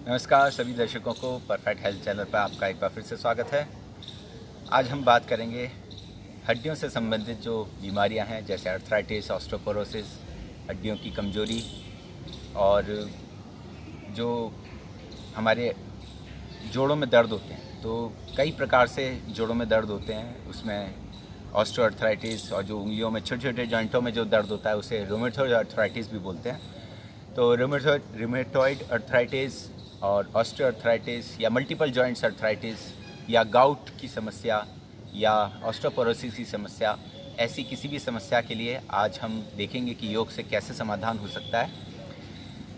नमस्कार सभी दर्शकों को परफेक्ट हेल्थ चैनल पर आपका एक बार फिर से स्वागत है। आज हम बात करेंगे हड्डियों से संबंधित जो बीमारियां हैं, जैसे अर्थराइटिस, ऑस्टियोपोरोसिस, हड्डियों की कमजोरी और जो हमारे जोड़ों में दर्द होते हैं। तो कई प्रकार से जोड़ों में दर्द होते हैं, उसमें ऑस्टियोआर्थराइटिस और जो उंगलियों में छोटे छोटे जॉइंटों में जो दर्द होता है उसे रूमेटॉइड अर्थराइटिस भी बोलते हैं। तो रूमेटॉइड अर्थराइटिस और ऑस्टियोआर्थराइटिस या मल्टीपल जॉइंट्स अर्थराइटिस या गाउट की समस्या या ऑस्टियोपोरोसिस की समस्या, ऐसी किसी भी समस्या के लिए आज हम देखेंगे कि योग से कैसे समाधान हो सकता है।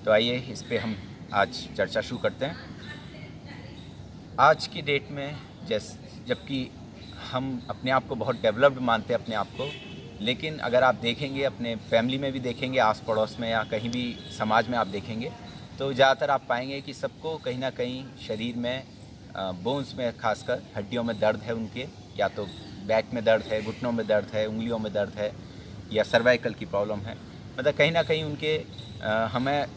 तो आइए इस पे हम आज चर्चा शुरू करते हैं। आज की डेट में जबकि हम अपने आप को बहुत डेवलप्ड मानते हैं अपने आप को, लेकिन अगर आप देखेंगे अपने फैमिली में भी देखेंगे, आस पड़ोस में या कहीं भी समाज में आप देखेंगे तो ज़्यादातर आप पाएंगे कि सबको कहीं ना कहीं शरीर में बोन्स में, खासकर हड्डियों में दर्द है उनके, या तो बैक में दर्द है, घुटनों में दर्द है, उंगलियों में दर्द है या सर्वाइकल की प्रॉब्लम है। मतलब कहीं ना कहीं उनके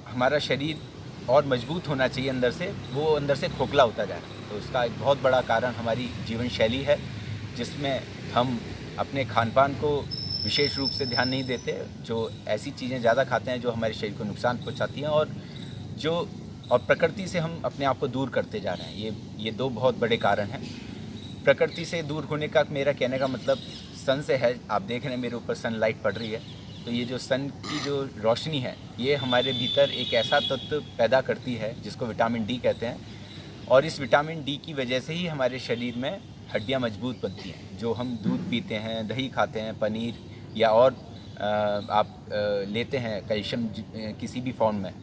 हमारा शरीर और मजबूत होना चाहिए अंदर से, वो अंदर से खोखला होता जा रहा है। तो उसका एक बहुत बड़ा कारण हमारी जीवन शैली है, जिसमें हम अपने खान पान को विशेष रूप से ध्यान नहीं देते, जो ऐसी चीज़ें ज़्यादा खाते हैं जो हमारे शरीर को नुकसान पहुंचाती हैं, और प्रकृति से हम अपने आप को दूर करते जा रहे हैं। ये दो बहुत बड़े कारण हैं। प्रकृति से दूर होने का मेरा कहने का मतलब सन से है। आप देख रहे हैं मेरे ऊपर सनलाइट पड़ रही है, तो ये जो सन की जो रोशनी है ये हमारे भीतर एक ऐसा तत्व पैदा करती है जिसको विटामिन डी कहते हैं, और इस विटामिन डी की वजह से ही हमारे शरीर में हड्डियाँ मजबूत बनती हैं। जो हम दूध पीते हैं, दही खाते हैं, पनीर या और आप लेते हैं कैल्शियम किसी भी फॉर्म में,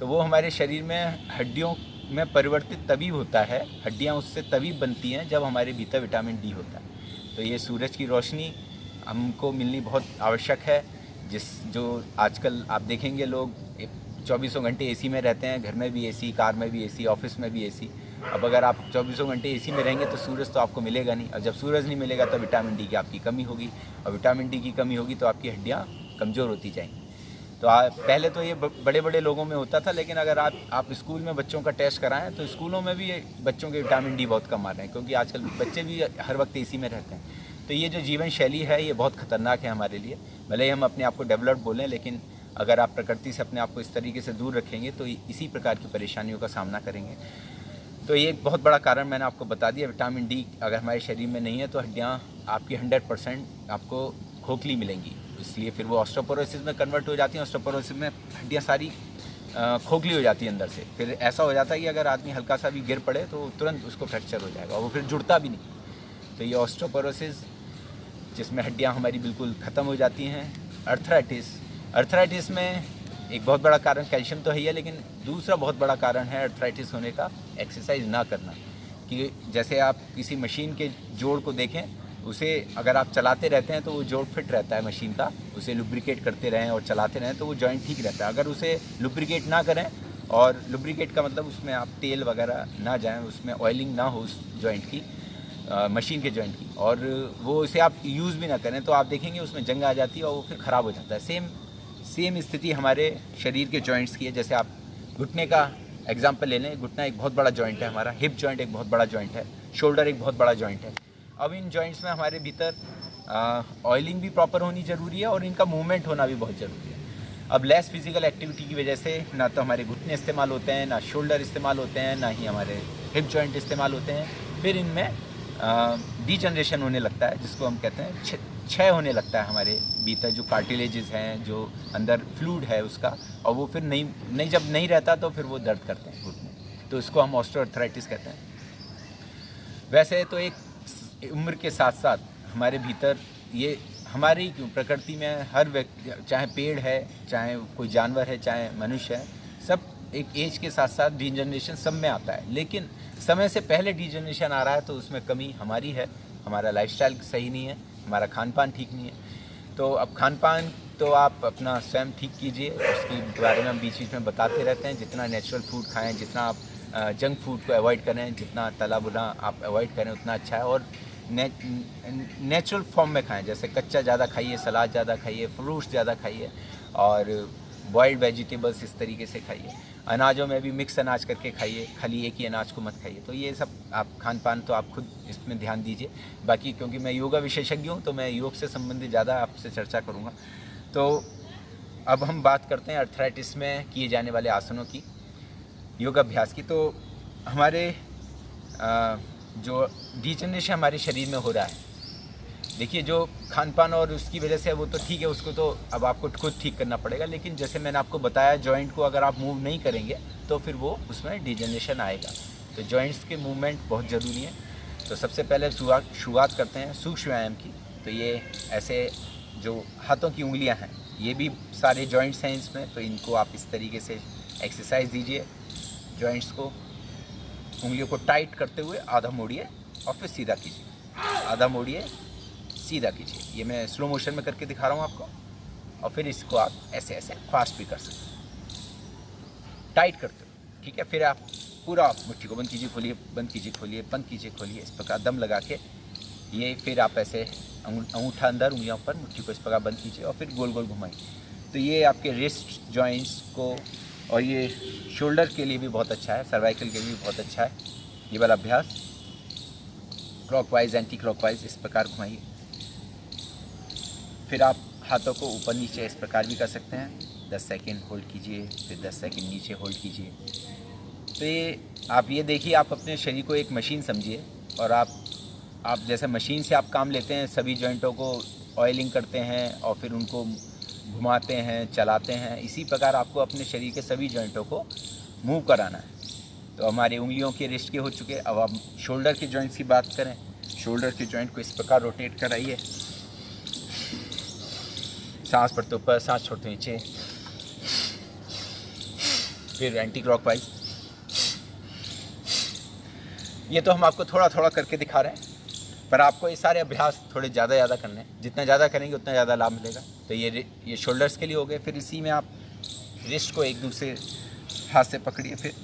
तो वो हमारे शरीर में हड्डियों में परिवर्तित तभी होता है, हड्डियाँ उससे तभी बनती हैं जब हमारे भीतर विटामिन डी होता है। तो ये सूरज की रोशनी हमको मिलनी बहुत आवश्यक है। जो आजकल आप देखेंगे लोग 24 घंटे एसी में रहते हैं, घर में भी एसी, कार में भी एसी, ऑफिस में भी एसी। अब अगर आप 24 घंटे एसी में रहेंगे तो सूरज तो आपको मिलेगा नहीं, और जब सूरज नहीं मिलेगा तो विटामिन डी की आपकी कमी होगी, और विटामिन डी की कमी होगी तो आपकी हड्डियाँ कमज़ोर होती जाएंगी। तो पहले तो ये बड़े बड़े लोगों में होता था, लेकिन अगर आप स्कूल में बच्चों का टेस्ट कराएं तो स्कूलों में भी बच्चों के विटामिन डी बहुत कम आ रहे हैं, क्योंकि आजकल बच्चे भी हर वक्त एसी में रहते हैं। तो ये जो जीवन शैली है ये बहुत ख़तरनाक है हमारे लिए। भले ही हम अपने आप को डेवलप्ड बोलें, लेकिन अगर आप प्रकृति से अपने आप को इस तरीके से दूर रखेंगे तो इसी प्रकार की परेशानियों का सामना करेंगे। तो ये एक बहुत बड़ा कारण मैंने आपको बता दिया। विटामिन डी अगर हमारे शरीर में नहीं है तो हड्डियाँ आपकी 100% आपको खोखली मिलेंगी, इसलिए फिर वो ऑस्टियोपोरोसिस में कन्वर्ट हो जाती हैं। ऑस्टियोपोरोसिस में हड्डियाँ सारी खोखली हो जाती है अंदर से। फिर ऐसा हो जाता है कि अगर आदमी हल्का सा भी गिर पड़े तो तुरंत उसको फ्रैक्चर हो जाएगा, और वो फिर जुड़ता भी नहीं। तो ये ऑस्टियोपोरोसिस, जिसमें हड्डियाँ हमारी बिल्कुल ख़त्म हो जाती हैं। अर्थराइटिस में एक बहुत बड़ा कारण कैल्शियम तो है ही, लेकिन दूसरा बहुत बड़ा कारण है अर्थराइटिस होने का एक्सरसाइज ना करना। कि जैसे आप किसी मशीन के जोड़ को देखें, उसे अगर आप चलाते रहते हैं तो वो जोड़ फिट रहता है मशीन का, उसे लुब्रिकेट करते रहें और चलाते रहें तो वो जॉइंट ठीक रहता है। अगर उसे लुब्रिकेट ना करें, और लुब्रिकेट का मतलब उसमें आप तेल वगैरह ना जाएं, उसमें ऑयलिंग ना हो उस जॉइंट की, मशीन के जॉइंट की, और वो उसे आप यूज़ भी ना करें, तो आप देखेंगे उसमें जंग आ जाती है और वो फिर ख़राब हो जाता है। सेम स्थिति हमारे शरीर के जॉइंट्स की है। जैसे आप घुटने का एग्जांपल ले लें, घुटना एक बहुत बड़ा जॉइंट है हमारा, हिप जॉइंट एक बहुत बड़ा जॉइंट है, शोल्डर एक बहुत बड़ा जॉइंट है। अब इन जॉइंट्स में हमारे भीतर ऑयलिंग भी प्रॉपर होनी ज़रूरी है, और इनका मूवमेंट होना भी बहुत ज़रूरी है। अब लेस फिजिकल एक्टिविटी की वजह से ना तो हमारे घुटने इस्तेमाल होते हैं, ना शोल्डर इस्तेमाल होते हैं, ना ही हमारे हिप जॉइंट इस्तेमाल होते हैं। फिर इनमें डीजनरेशन होने लगता है, जिसको हम कहते हैं क्षय होने लगता है हमारे भीतर जो कार्टिलेजेस हैं, जो अंदर फ्लूइड है उसका, और वो फिर नहीं जब नहीं रहता तो फिर वो दर्द करते हैं घुटने। तो इसको हम ऑस्टियोआर्थराइटिस कहते हैं। वैसे तो एक उम्र के साथ साथ हमारे भीतर ये हमारी प्रकृति में हर व्यक्ति, चाहे पेड़ है, चाहे कोई जानवर है, चाहे मनुष्य है, सब एक एज के साथ साथ डीजनरेशन सब में आता है। लेकिन समय से पहले डीजनरेशन आ रहा है तो उसमें कमी हमारी है। हमारा लाइफस्टाइल सही नहीं है, हमारा खान पान ठीक नहीं है। तो अब खान पान तो आप अपना स्वयं ठीक कीजिए, उसके बारे में हम बीच बीच में बताते रहते हैं। जितना नेचुरल फूड खाएं, जितना आप जंक फूड को अवॉइड करें, जितना तला भुना आप अवॉइड करें उतना अच्छा है, और नेचुरल फॉर्म में खाएं। जैसे कच्चा ज़्यादा खाइए, सलाद ज़्यादा खाइए, फ्रूट्स ज़्यादा खाइए, और बॉइल्ड वेजिटेबल्स इस तरीके से खाइए। अनाजों में भी मिक्स अनाज करके खाइए, खाली एक ही अनाज को मत खाइए। तो ये सब आप खान पान तो आप खुद इसमें ध्यान दीजिए। बाकी क्योंकि मैं योगा विशेषज्ञ हूँ तो मैं योग से संबंधित ज़्यादा आपसे चर्चा करूँगा। तो अब हम बात करते हैं अर्थराइटिस में किए जाने वाले आसनों की, योगाभ्यास की। तो हमारे जो डिजनरेशन हमारे शरीर में हो रहा है, देखिए जो खान पान और उसकी वजह से वो तो ठीक है, उसको तो अब आपको खुद ठीक करना पड़ेगा। लेकिन जैसे मैंने आपको बताया, जॉइंट को अगर आप मूव नहीं करेंगे तो फिर वो उसमें डिजनरेशन आएगा। तो जॉइंट्स के मूवमेंट बहुत ज़रूरी है। तो सबसे पहले शुरुआत करते हैं सूक्ष्म व्यायाम की। तो ये ऐसे जो हाथों की उंगलियां हैं, ये भी सारे जॉइंट्स हैं इसमें, तो इनको आप इस तरीके से एक्सरसाइज दीजिए। जॉइंट्स को, उंगलियों को टाइट करते हुए आधा मोड़िए और फिर सीधा कीजिए, आधा मोड़िए सीधा कीजिए। ये मैं स्लो मोशन में करके दिखा रहा हूँ आपको। और फिर इसको आप ऐसे ऐसे फास्ट भी कर सकते हैं, टाइट करते हुए, ठीक है। फिर आप पूरा मुट्ठी को बंद कीजिए, खोलिए, बंद कीजिए, खोलिए, बंद कीजिए, खोलिए, इस प्रकार दम लगा के। ये फिर आप ऐसे अंगूठा अंदर, उंगलियों पर, मुट्ठी को इस प्रकार बंद कीजिए और फिर गोल गोल घुमाइए। तो ये आपके रिस्ट जॉइंट्स को और ये शोल्डर के लिए भी बहुत अच्छा है, सर्वाइकल के लिए भी बहुत अच्छा है ये वाला अभ्यास। क्लॉकवाइज, एंटी क्लॉकवाइज इस प्रकार घुमाइए। फिर आप हाथों को ऊपर नीचे इस प्रकार भी कर सकते हैं। 10 सेकंड होल्ड कीजिए, फिर 10 सेकंड नीचे होल्ड कीजिए। तो ये आप ये देखिए, आप अपने शरीर को एक मशीन समझिए और आप जैसे मशीन से आप काम लेते हैं, सभी जॉइंटों को ऑयलिंग करते हैं और फिर उनको घुमाते हैं, चलाते हैं, इसी प्रकार आपको अपने शरीर के सभी जॉइंटों को मूव कराना है। तो हमारी उंगलियों के रिस्ट के हो चुके। अब आप शोल्डर के जॉइंट्स की बात करें। शोल्डर के जॉइंट को इस प्रकार रोटेट कराइए, सांस पड़ते ऊपर, सांस छोड़ते नीचे, फिर एंटी क्लॉकवाइज। ये तो हम आपको थोड़ा थोड़ा करके दिखा रहे हैं, पर आपको ये सारे अभ्यास थोड़े ज़्यादा करने हैं। जितना ज़्यादा करेंगे उतना ज़्यादा लाभ मिलेगा। तो ये शोल्डर्स के लिए हो गए। फिर इसी में आप रिस्ट को एक दूसरे हाथ से पकड़िए, फिर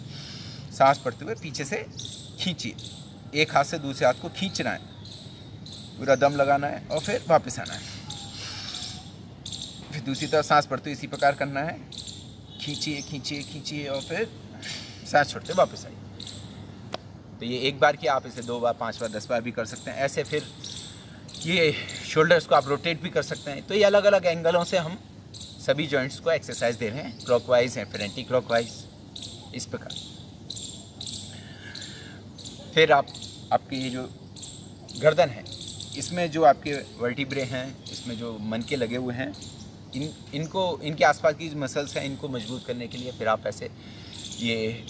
सांस पड़ते हुए पीछे से खींचिए। एक हाथ से दूसरे हाथ को खींचना है, पूरा दम लगाना है और फिर वापस आना है। फिर दूसरी तरफ सांस पड़ते हुए इसी प्रकार करना है, खींचिए खींचिए खींचिए और फिर सांस छोड़ते वापस आइए। तो ये एक बार किया, आप इसे 2 बार, 5 बार, 10 बार भी कर सकते हैं। ऐसे फिर ये शोल्डर्स को आप रोटेट भी कर सकते हैं। तो ये अलग अलग एंगलों से हम सभी जॉइंट्स को एक्सरसाइज दे रहे हैं। क्लॉकवाइज हैं, फिर एंटी क्लॉकवाइज, इस प्रकार। फिर आपकी ये जो गर्दन है, इसमें जो आपके वर्टिब्रे हैं, इसमें जो मनके लगे हुए हैं, इनके आसपास की मसल्स हैं, इनको मजबूत करने के लिए फिर आप ऐसे ये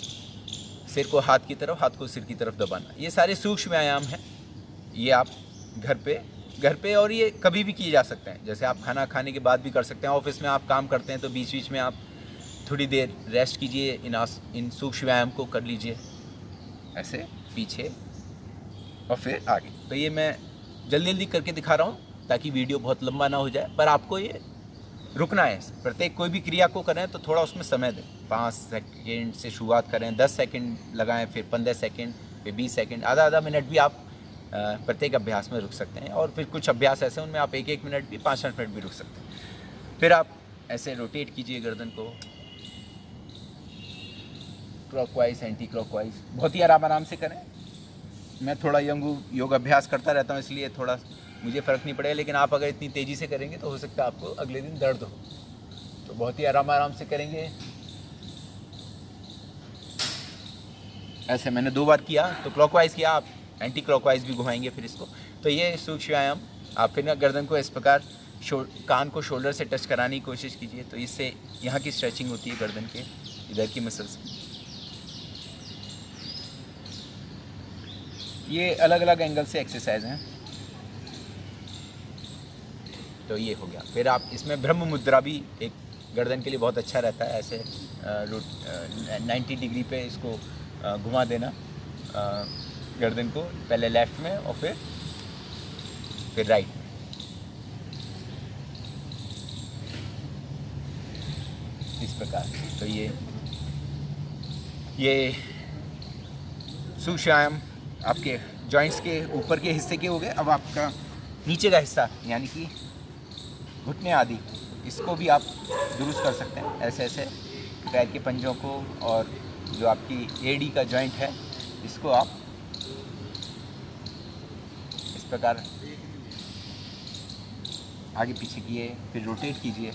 सिर को हाथ की तरफ, हाथ को सिर की तरफ दबाना। ये सारे सूक्ष्म व्यायाम हैं। ये आप घर पे और ये कभी भी किए जा सकते हैं। जैसे आप खाना खाने के बाद भी कर सकते हैं। ऑफिस में आप काम करते हैं तो बीच बीच में आप थोड़ी देर रेस्ट कीजिए, इन सूक्ष्म व्यायाम को कर लीजिए, ऐसे पीछे और फिर आगे। तो ये मैं जल्दी जल्दी करके दिखा रहा हूँ ताकि वीडियो बहुत लंबा ना हो जाए, पर आपको ये रुकना है। प्रत्येक कोई भी क्रिया को करें तो थोड़ा उसमें समय दें। 5 सेकंड से शुरुआत करें, 10 सेकंड लगाएं, फिर 15 सेकंड, फिर 20 सेकंड, आधा मिनट भी आप प्रत्येक अभ्यास में रुक सकते हैं। और फिर कुछ अभ्यास ऐसे उनमें आप 1 मिनट भी, 5 मिनट भी रुक सकते हैं। फिर आप ऐसे रोटेट कीजिए गर्दन को, क्लॉकवाइज, एंटी क्लॉकवाइज, बहुत ही आराम से करें। मैं थोड़ा योग अभ्यास करता रहता हूँ, इसलिए थोड़ा मुझे फ़र्क नहीं पड़ेगा। लेकिन आप अगर इतनी तेज़ी से करेंगे तो हो सकता है आपको अगले दिन दर्द हो। तो बहुत ही आराम से करेंगे। ऐसे मैंने 2 बार किया, तो क्लॉकवाइज किया, आप एंटी क्लॉकवाइज भी घुमाएंगे फिर इसको। तो ये सूक्ष्म व्यायाम। आप फिर ना गर्दन को इस प्रकार कान को शोल्डर से टच कराने की कोशिश कीजिए। तो इससे यहाँ की स्ट्रेचिंग होती है गर्दन के इधर की मसल्स की। ये अलग अलग एंगल से एक्सरसाइज हैं। तो ये हो गया। फिर आप इसमें ब्रह्म मुद्रा भी एक गर्दन के लिए बहुत अच्छा रहता है। ऐसे 90 डिग्री पे इसको घुमा देना गर्दन को, पहले लेफ्ट में और फिर राइट में। इस प्रकार। तो ये सूक्ष्म व्यायाम आपके जॉइंट्स के ऊपर के हिस्से के हो गए। अब आपका नीचे का हिस्सा, यानी कि घुटने आदि, इसको भी आप दुरुस्त कर सकते हैं। ऐसे ऐसे पैर के पंजों को और जो आपकी एडी का जॉइंट है इसको आप इस प्रकार आगे पीछे किए, फिर रोटेट कीजिए।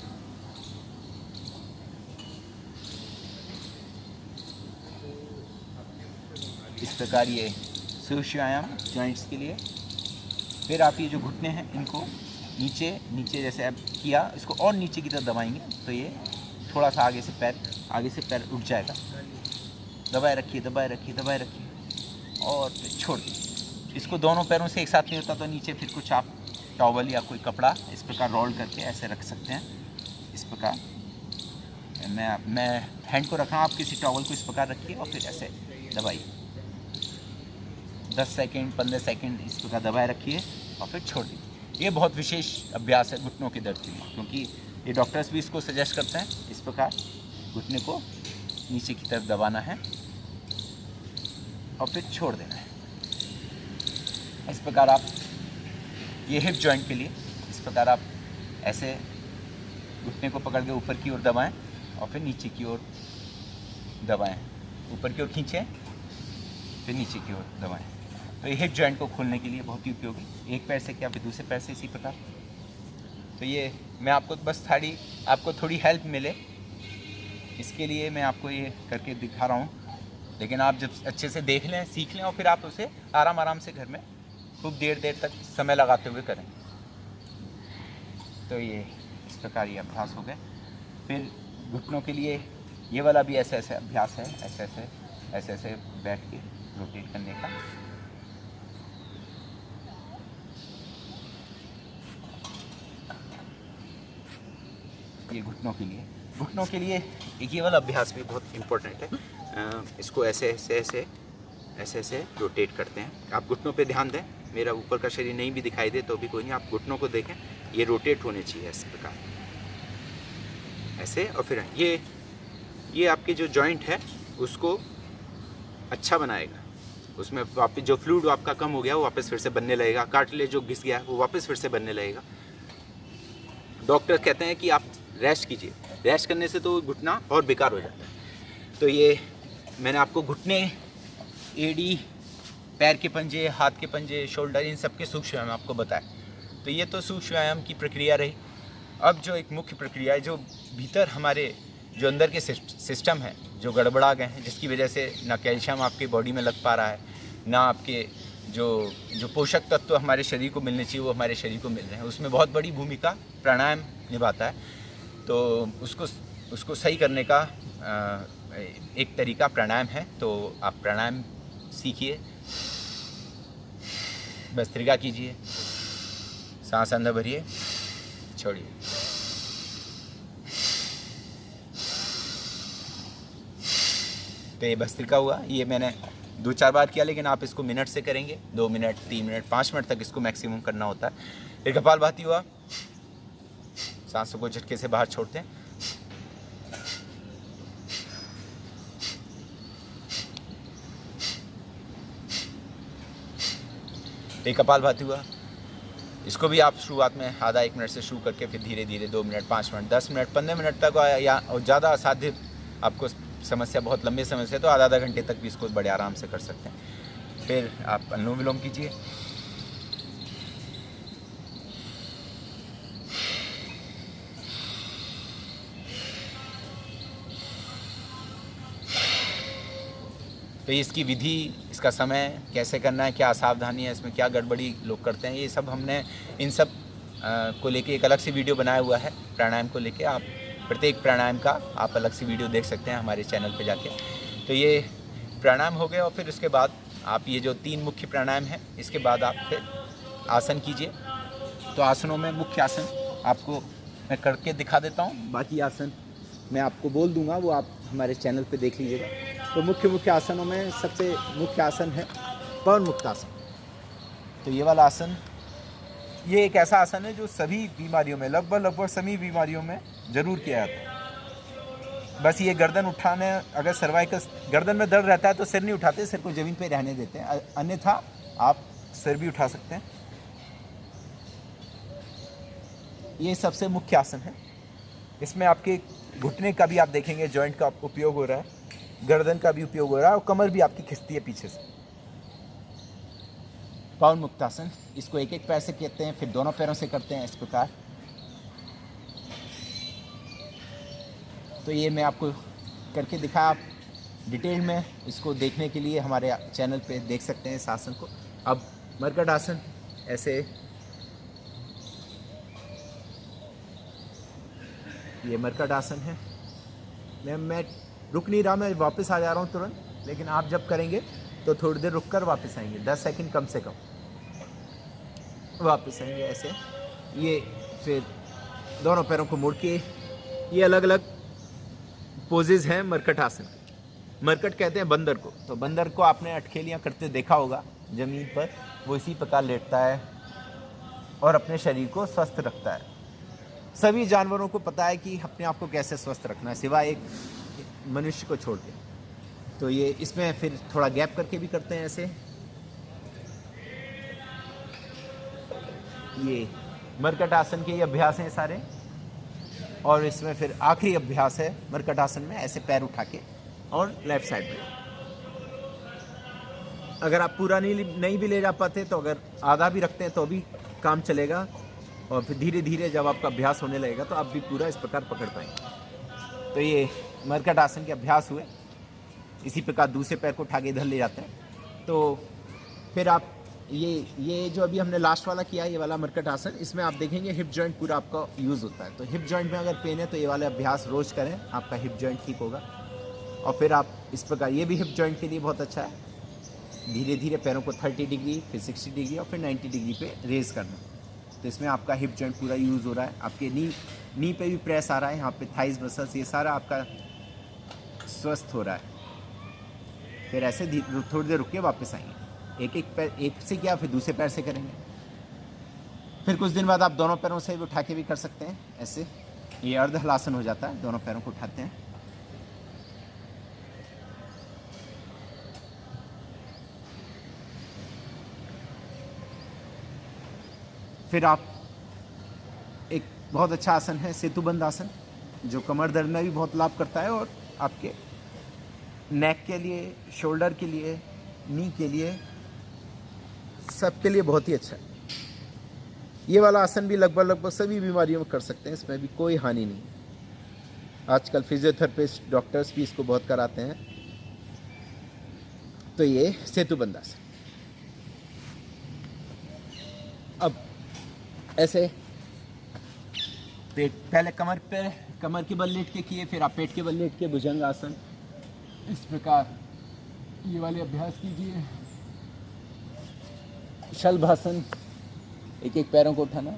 इस प्रकार ये शीर्ष व्यायाम जॉइंट्स के लिए। फिर आप ये जो घुटने हैं इनको नीचे नीचे जैसे अब किया, इसको और नीचे की तरफ दबाएंगे तो ये थोड़ा सा आगे से पैर उठ जाएगा। दबाए रखिए, दबाए रखिए, दबाए रखिए और फिर छोड़ दीजिए। इसको दोनों पैरों से एक साथ नहीं होता तो नीचे फिर कुछ आप टॉवल या कोई कपड़ा इस प्रकार रोल करके ऐसे रख सकते हैं। इस प्रकार मैं हैंड को रख रहा हूँ, आप किसी टॉवल को इस प्रकार रखिए और फिर ऐसे दबाइए। 10 सेकंड 15 सेकंड इस प्रकार दबाए रखिए और फिर छोड़ दीजिए। ये बहुत विशेष अभ्यास है घुटनों के दर्द के लिए, क्योंकि ये डॉक्टर्स भी इसको सजेस्ट करते हैं। इस प्रकार घुटने को नीचे की तरफ दबाना है और फिर छोड़ देना है। इस प्रकार आप ये हिप जॉइंट के लिए इस प्रकार आप ऐसे घुटने को पकड़ के ऊपर की ओर दबाएं और फिर नीचे की ओर दबाएं, ऊपर की ओर खींचें फिर नीचे की ओर दबाएं। तो ये हिप जॉइंट को खोलने के लिए बहुत ही उपयोगी। एक पैर से क्या फिर दूसरे पैर से इसी प्रकार। तो ये मैं आपको बस आपको थोड़ी हेल्प मिले इसके लिए मैं आपको ये करके दिखा रहा हूँ। लेकिन आप जब अच्छे से देख लें, सीख लें और फिर आप उसे आराम से घर में खूब देर तक समय लगाते हुए करें। तो ये इस प्रकार ये अभ्यास हो गए। फिर घुटनों के लिए ये वाला भी ऐसे ऐसे अभ्यास है, ऐसे ऐसे बैठ के रोटेट करने का। ये घुटनों के लिए एक ये वाला अभ्यास भी बहुत इम्पोर्टेंट है। इसको ऐसे ऐसे रोटेट करते हैं। आप घुटनों पे ध्यान दें, मेरा ऊपर का शरीर नहीं भी दिखाई दे तो भी कोई नहीं, आप घुटनों को देखें, ये रोटेट होने चाहिए इस प्रकार ऐसे। और फिर ये आपके जो जॉइंट है उसको अच्छा बनाएगा। उसमें वापस जो फ्लूइड आपका कम हो गया वो वापस फिर से बनने लगेगा, कार्टिलेज जो घिस गया वो वापस फिर से बनने लगेगा। डॉक्टर कहते हैं कि आप रेस्ट कीजिए, रेस्ट करने से तो घुटना और बेकार हो जाता है। तो ये मैंने आपको घुटने, एड़ी, पैर के पंजे, हाथ के पंजे, शोल्डर, इन सब के सूक्ष्म व्यायाम आपको बताया। तो ये तो सूक्ष्म व्यायाम की प्रक्रिया रही। अब जो एक मुख्य प्रक्रिया है, जो भीतर हमारे जो अंदर के सिस्टम है जो गड़बड़ा गए हैं, जिसकी वजह से ना कैल्शियम आपके बॉडी में लग पा रहा है, ना आपके जो पोषक तत्व हमारे शरीर को मिलने चाहिए वो हमारे शरीर को मिल रहे हैं, उसमें बहुत बड़ी भूमिका प्राणायाम निभाता है। तो उसको सही करने का एक तरीका प्राणायाम है। तो आप प्राणायाम सीखिए, भस्त्रिका कीजिए, सांस अंदर भरिए, छोड़िए। तो ये भस्त्रिका हुआ, ये मैंने 2-4 बार किया, लेकिन आप इसको मिनट से करेंगे, 2 मिनट, 3 मिनट, 5 मिनट तक इसको मैक्सिमम करना होता है। फिर कपालभाति हुआ, सांसों को झटके से बाहर छोड़ते हैं। तो कपालभाति हुआ, इसको भी आप शुरुआत में आधा 1 मिनट से शुरू करके फिर धीरे धीरे 2 मिनट, 5 मिनट, 10 मिनट, 15 मिनट तक, या और ज़्यादा असाध्य आपको समस्या, बहुत लंबी समस्या है तो आधा घंटे तक भी इसको बड़े आराम से कर सकते हैं। फिर आप अनुलोम विलोम कीजिए। तो इसकी विधि, इसका समय कैसे करना है, क्या सावधानी है इसमें, क्या गड़बड़ी लोग करते हैं, ये सब हमने इन सब को लेके एक अलग से वीडियो बनाया हुआ है। प्राणायाम को लेके आप प्रत्येक प्राणायाम का आप अलग से वीडियो देख सकते हैं हमारे चैनल पे जाके। तो ये प्राणायाम हो गया और फिर उसके बाद आप ये जो 3 मुख्य प्राणायाम हैं, इसके बाद आप फिर आसन कीजिए। तो आसनों में मुख्य आसन आपको मैं करके दिखा देता हूँ, बाकी आसन मैं आपको बोल दूँगा, वो आप हमारे चैनल पे देख लीजिएगा। तो मुख्य आसनों में सबसे मुख्य आसन है पवन मुक्तासन। तो ये वाला आसन, ये एक ऐसा आसन है जो सभी बीमारियों में, लगभग सभी बीमारियों में ज़रूर किया जाता है। बस ये गर्दन उठाने, अगर सर्वाइकल गर्दन में दर्द रहता है तो सिर नहीं उठाते, सिर को ज़मीन पे रहने देते हैं, अन्यथा आप सिर भी उठा सकते हैं। ये सबसे मुख्य आसन है। इसमें आपके घुटने का भी आप देखेंगे जॉइंट का उपयोग हो रहा है, गर्दन का भी उपयोग हो रहा है और कमर भी आपकी खिंचती है पीछे से। पवन मुक्तासन, इसको एक एक पैर से कहते हैं, फिर दोनों पैरों से करते हैं इस प्रकार। तो ये मैं आपको करके दिखाया। आप डिटेल में इसको देखने के लिए हमारे चैनल पे देख सकते हैं इस आसन को। अब मरकट आसन, ऐसे ये मरकट आसन है। मैं रुक नहीं रहा, मैं वापस आ जा रहा हूँ तुरंत, लेकिन आप जब करेंगे तो थोड़ी देर रुक कर वापस आएंगे, 10 सेकंड कम से कम वापस आएंगे ऐसे। ये फिर दोनों पैरों को मोड़ के, ये अलग अलग पोजेज हैं मरकट आसन। मरकट कहते हैं बंदर को। तो बंदर को आपने अटखेलियाँ करते देखा होगा ज़मीन पर, वो इसी प्रकार लेटता है और अपने शरीर को स्वस्थ रखता है। सभी जानवरों को पता है कि अपने आप को कैसे स्वस्थ रखना है, सिवाय एक मनुष्य को छोड़ के। तो ये इसमें फिर थोड़ा गैप करके भी करते हैं ऐसे। ये मरकट आसन के ये अभ्यास हैं सारे। और इसमें फिर आखिरी अभ्यास है मरकट आसन में, ऐसे पैर उठा के और लेफ्ट साइड में। अगर आप पूरा नहीं भी ले जा पाते तो अगर आधा भी रखते हैं तो भी काम चलेगा। और फिर धीरे धीरे जब आपका अभ्यास होने लगेगा तो आप भी पूरा इस प्रकार पकड़ पाएंगे। तो ये मरकट आसन के अभ्यास हुए। इसी प्रकार दूसरे पैर को उठा के इधर ले जाते हैं। तो फिर आप ये जो अभी हमने लास्ट वाला किया, ये वाला मरकट आसन, इसमें आप देखेंगे हिप जॉइंट पूरा आपका यूज़ होता है। तो हिप जॉइंट में अगर पेन है तो ये वाले अभ्यास रोज करें, आपका हिप जॉइंट ठीक होगा। और फिर आप इस प्रकार, ये भी हिप जॉइंट के लिए बहुत अच्छा है। धीरे धीरे पैरों को 30 डिग्री, फिर 60 डिग्री और फिर 90 डिग्री पे रेज करना। तो इसमें आपका हिप जॉइंट पूरा यूज़ हो रहा है। आपके नी पे भी प्रेस आ रहा है, यहाँ पे थाइज मसल्स, ये सारा आपका स्वस्थ हो रहा है। फिर ऐसे थोड़ी देर रुक के वापस आएंगे। एक एक पैर, एक से किया फिर दूसरे पैर से करेंगे। फिर कुछ दिन बाद आप दोनों पैरों से भी उठा के भी कर सकते हैं ऐसे। ये अर्ध हलासन हो जाता है, दोनों पैरों को उठाते हैं। फिर आप एक बहुत अच्छा आसन है सेतुबंद आसन, जो कमर दर्द में भी बहुत लाभ करता है और आपके नेक के लिए, शोल्डर के लिए, नी के लिए, सब के लिए बहुत ही अच्छा है। ये वाला आसन भी लगभग सभी बीमारियों में कर सकते हैं, इसमें भी कोई हानि नहीं। आजकल फिजियोथेरेपिस्ट, डॉक्टर्स भी इसको बहुत कराते हैं। तो ये सेतुबंद आसन। अब ऐसे पेट, पहले कमर के बल लेट के किए, फिर आप पेट के बल लेट के भुजंग आसन, इस प्रकार ये वाले अभ्यास कीजिए। शलभासन, एक एक पैरों को उठाना।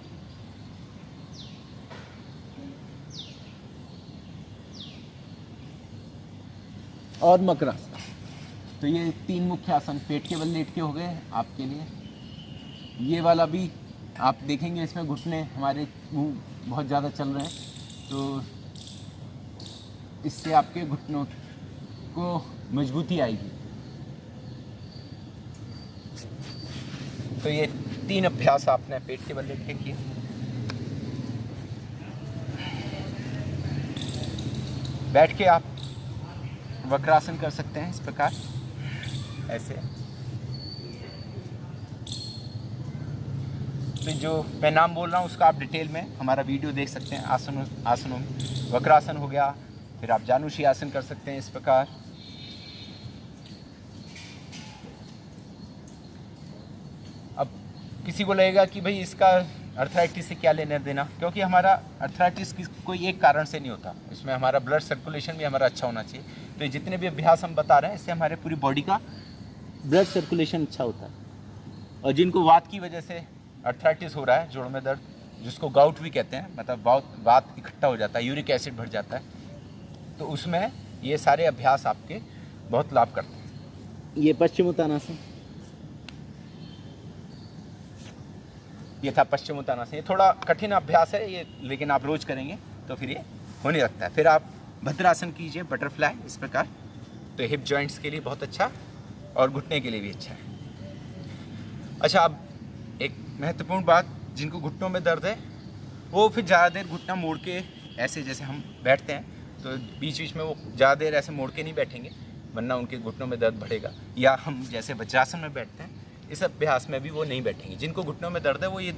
और मकरासन। तो ये 3 मुख्य आसन पेट के बल लेट के हो गए आपके लिए। ये वाला भी आप देखेंगे, इसमें घुटने हमारे मुंह बहुत ज़्यादा चल रहे हैं, तो इससे आपके घुटनों को मजबूती आएगी। तो ये 3 अभ्यास आपने पेट के बल लेट के किए। बैठ के आप वक्रासन कर सकते हैं इस प्रकार, ऐसे। तो जो मैं नाम बोल रहा हूँ उसका आप डिटेल में हमारा वीडियो देख सकते हैं। आसनों में वक्रासन हो गया, फिर आप जानुशी आसन कर सकते हैं इस प्रकार। अब किसी को लगेगा कि भाई इसका अर्थराइटिस से क्या लेना देना, क्योंकि हमारा अर्थराइटिस कोई एक कारण से नहीं होता, इसमें हमारा ब्लड सर्कुलेशन भी हमारा अच्छा होना चाहिए। तो जितने भी अभ्यास हम बता रहे हैं, इससे हमारे पूरी बॉडी का ब्लड सर्कुलेशन अच्छा होता है। और जिनको वात की वजह से अर्थराइटिस हो रहा है, जोड़ों में दर्द, जिसको गाउट भी कहते हैं, मतलब वात इकट्ठा हो जाता है, यूरिक एसिड बढ़ जाता है, तो उसमें ये सारे अभ्यास आपके बहुत लाभ करते हैं। ये पश्चिमोत्तानासन, ये था पश्चिमोत्तानासन। ये थोड़ा कठिन अभ्यास है ये, लेकिन आप रोज करेंगे तो फिर ये होने लगता है। फिर आप भद्रासन कीजिए, बटरफ्लाई, इस प्रकार। तो हिप जॉइंट्स के लिए बहुत अच्छा और घुटने के लिए भी अच्छा है। अच्छा, अब एक महत्वपूर्ण बात, जिनको घुटनों में दर्द है वो फिर ज़्यादा देर घुटना मोड़ के ऐसे जैसे हम बैठते हैं तो बीच बीच में वो ज़्यादा देर ऐसे मोड़ के नहीं बैठेंगे, वरना उनके घुटनों में दर्द बढ़ेगा। या हम जैसे वज्रासन में बैठते हैं, इस अभ्यास में भी वो नहीं बैठेंगे। जिनको घुटनों में दर्द है वो ये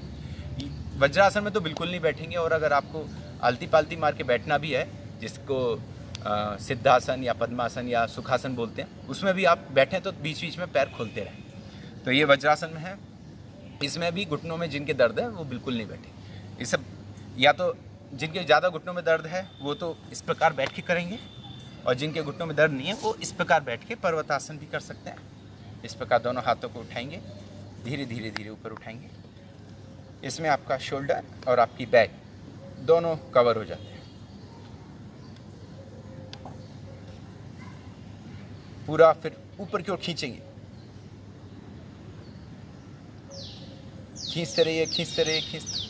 वज्रासन में तो बिल्कुल नहीं बैठेंगे। और अगर आपको आलती पालती मार के बैठना भी है, जिसको सिद्धासन या पद्मासन या सुखासन बोलते हैं, उसमें भी आप बैठें तो बीच बीच में पैर खोलते रहें। तो ये वज्रासन में है, इसमें भी घुटनों में जिनके दर्द है वो बिल्कुल नहीं बैठे। इस सब या तो जिनके ज़्यादा घुटनों में दर्द है वो तो इस प्रकार बैठ के करेंगे, और जिनके घुटनों में दर्द नहीं है वो इस प्रकार बैठ के पर्वतासन भी कर सकते हैं। इस प्रकार दोनों हाथों को उठाएंगे, धीरे धीरे धीरे ऊपर उठाएंगे। इसमें आपका शोल्डर और आपकी बैक दोनों कवर हो जाते हैं। पूरा फिर ऊपर की ओर खींचेंगे, खींचते रहिए, खींचते रहिए, खींचते,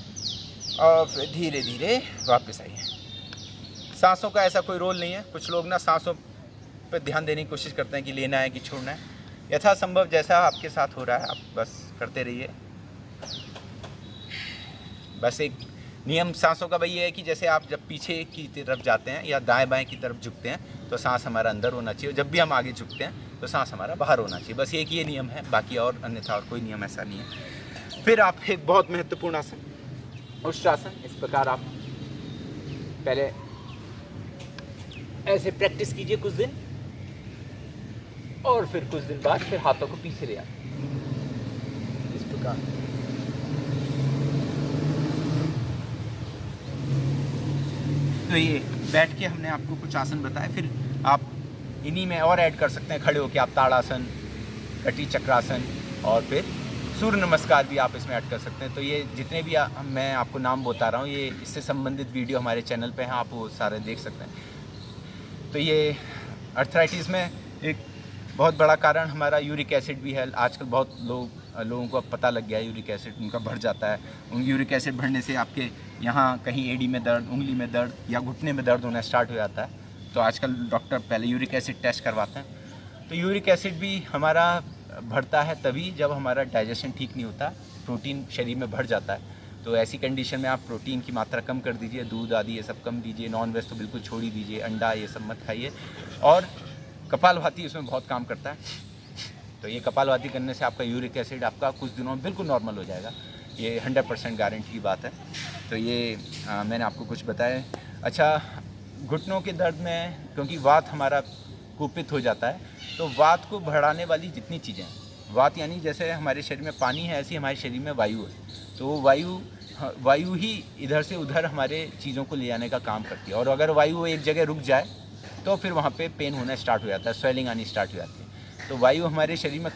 और फिर धीरे धीरे वापस आइए। सांसों का ऐसा कोई रोल नहीं है। कुछ लोग ना सांसों पर ध्यान देने की कोशिश करते हैं कि लेना है कि छोड़ना है। यथासंभव जैसा आपके साथ हो रहा है आप बस करते रहिए। बस एक नियम सांसों का वही है कि जैसे आप जब पीछे की तरफ जाते हैं या दाएं बाएं की तरफ झुकते हैं तो सांस हमारा अंदर होना चाहिए, और जब भी हम आगे झुकते हैं तो सांस हमारा बाहर होना चाहिए। बस एक ये नियम है, बाकी और अन्यथा और कोई नियम ऐसा नहीं है। फिर आप एक बहुत महत्वपूर्ण आसन उष्ट्रासन, इस प्रकार आप पहले ऐसे प्रैक्टिस कीजिए कुछ दिन, और फिर कुछ दिन बाद फिर हाथों को पीछे ले आए इस प्रकार। तो ये बैठ के हमने आपको कुछ आसन बताए, फिर आप इन्हीं में और ऐड कर सकते हैं। खड़े होकर आप ताड़ासन, कटी चक्रासन, और फिर सूर्य नमस्कार भी आप इसमें ऐड कर सकते हैं। तो ये जितने भी मैं आपको नाम बता रहा हूँ, ये इससे संबंधित वीडियो हमारे चैनल पे हैं, आप वो सारे देख सकते हैं। तो ये अर्थराइटिस में एक बहुत बड़ा कारण हमारा यूरिक एसिड भी है। आजकल बहुत लोगों को अब पता लग गया है यूरिक एसिड उनका बढ़ जाता है। उन यूरिक एसिड बढ़ने से आपके यहाँ कहीं एड़ी में दर्द, उंगली में दर्द या घुटने में दर्द होना स्टार्ट हो जाता है। तो आजकल डॉक्टर पहले यूरिक एसिड टेस्ट करवाते हैं। तो यूरिक एसिड भी हमारा बढ़ता है तभी जब हमारा डाइजेशन ठीक नहीं होता, प्रोटीन शरीर में बढ़ जाता है। तो ऐसी कंडीशन में आप प्रोटीन की मात्रा कम कर दीजिए, दूध आदि ये सब कम दीजिए, नॉन वेज तो बिल्कुल छोड़ ही दीजिए, अंडा ये सब मत खाइए। और कपालभाति उसमें बहुत काम करता है। तो ये कपालभाति करने से आपका यूरिक एसिड आपका कुछ दिनों में बिल्कुल नॉर्मल हो जाएगा, ये 100% गारंटी की बात है। तो ये मैंने आपको कुछ बताया। अच्छा, घुटनों के दर्द में क्योंकि वात हमारा कुपित हो जाता है, तो वात को बढ़ाने वाली जितनी चीज़ें हैं, वात यानी जैसे हमारे शरीर में पानी है ऐसी हमारे शरीर में वायु है। तो वो वायु ही इधर से उधर हमारे चीज़ों को ले जाने का काम करती है। और अगर वायु एक जगह रुक जाए तो फिर वहाँ पे पेन होना स्टार्ट हो जाता है, स्वेलिंग आनी स्टार्ट हो जाती है। तो वायु हमारे शरीर में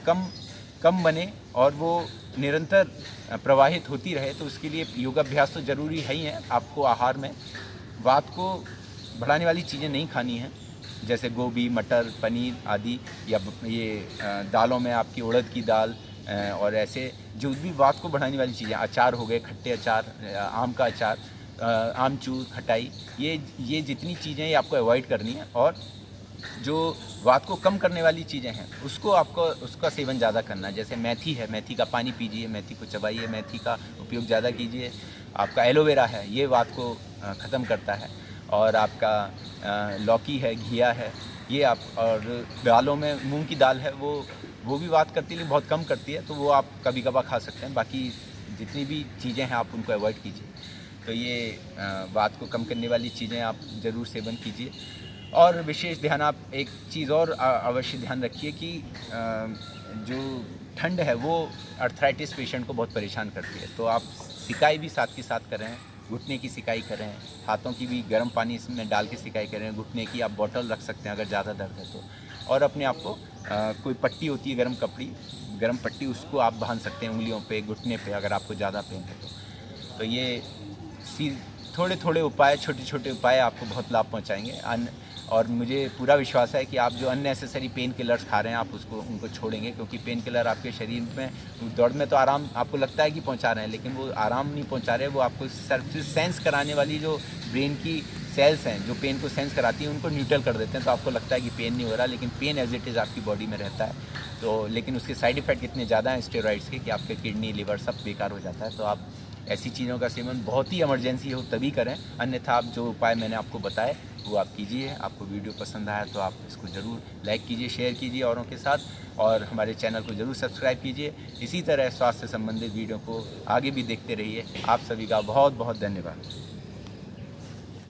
कम बने और वो निरंतर प्रवाहित होती रहे, तो उसके लिए योगाभ्यास तो ज़रूरी है ही है। आपको आहार में वात को बढ़ाने वाली चीज़ें नहीं खानी हैं, जैसे गोभी, मटर, पनीर आदि, या ये दालों में आपकी उड़द की दाल, और ऐसे जो भी वात को बढ़ाने वाली चीज़ें, अचार हो गए, खट्टे अचार, आम का अचार, आमचूर, खटाई, ये जितनी चीज़ें ये आपको अवॉइड करनी है। और जो वात को कम करने वाली चीज़ें हैं उसको आपको उसका सेवन ज़्यादा करना है। जैसे मेथी है, मेथी का पानी पीजिए, मेथी को चबाइए, मेथी का उपयोग ज़्यादा कीजिए। आपका एलोवेरा है, ये वात को ख़त्म करता है। और आपका लौकी है, घिया है, ये आप, और दालों में मूंग की दाल है, वो भी वात करती है लेकिन बहुत कम करती है, तो वो आप कभी कभार खा सकते हैं। बाकी जितनी भी चीज़ें हैं आप उनको अवॉइड कीजिए। तो ये वात को कम करने वाली चीज़ें आप ज़रूर सेवन कीजिए। और विशेष ध्यान आप एक चीज़ और अवश्य ध्यान रखिए कि जो ठंड है वो अर्थराइटिस पेशेंट को बहुत परेशान करती है। तो आप सिकाई भी साथ के साथ करें, घुटने की सिकाई करें, हाथों की भी गर्म पानी इसमें डाल के सिकाई करें, घुटने की आप बॉटल रख सकते हैं अगर ज़्यादा दर्द है तो। और अपने आप को कोई पट्टी होती है गर्म पट्टी, उसको आप बांध सकते हैं उंगलियों पे, घुटने पे, अगर आपको ज़्यादा पेन है तो ये थोड़े थोड़े उपाय, छोटे छोटे उपाय आपको बहुत लाभ पहुँचाएँगे। और मुझे पूरा विश्वास है कि आप जो अननेसेसरी पेन किलर्स खा रहे हैं आप उनको छोड़ेंगे, क्योंकि पेन किलर आपके शरीर में दौड़ में तो आराम आपको लगता है कि पहुंचा रहे हैं, लेकिन वो आराम नहीं पहुंचा रहे। वो आपको सिर्फ सेंस कराने वाली जो ब्रेन की सेल्स हैं जो पेन को सेंस कराती हैं उनको न्यूट्रल कर देते हैं। तो आपको लगता है कि पेन नहीं हो रहा, लेकिन पेन एज इट इज़ आपकी बॉडी में रहता है। तो लेकिन उसके साइड इफ़ेक्ट इतने ज़्यादा हैं स्टेरॉइड्स के कि आपके किडनी, लिवर सब बेकार हो जाता है। तो आप ऐसी चीज़ों का सेवन बहुत ही इमरजेंसी हो तभी करें, अन्यथा आप जो उपाय मैंने आपको बताए वो आप कीजिए। आपको वीडियो पसंद आया तो आप इसको ज़रूर लाइक कीजिए, शेयर कीजिए औरों के साथ, और हमारे चैनल को ज़रूर सब्सक्राइब कीजिए। इसी तरह स्वास्थ्य से संबंधित वीडियो को आगे भी देखते रहिए। आप सभी का बहुत बहुत धन्यवाद।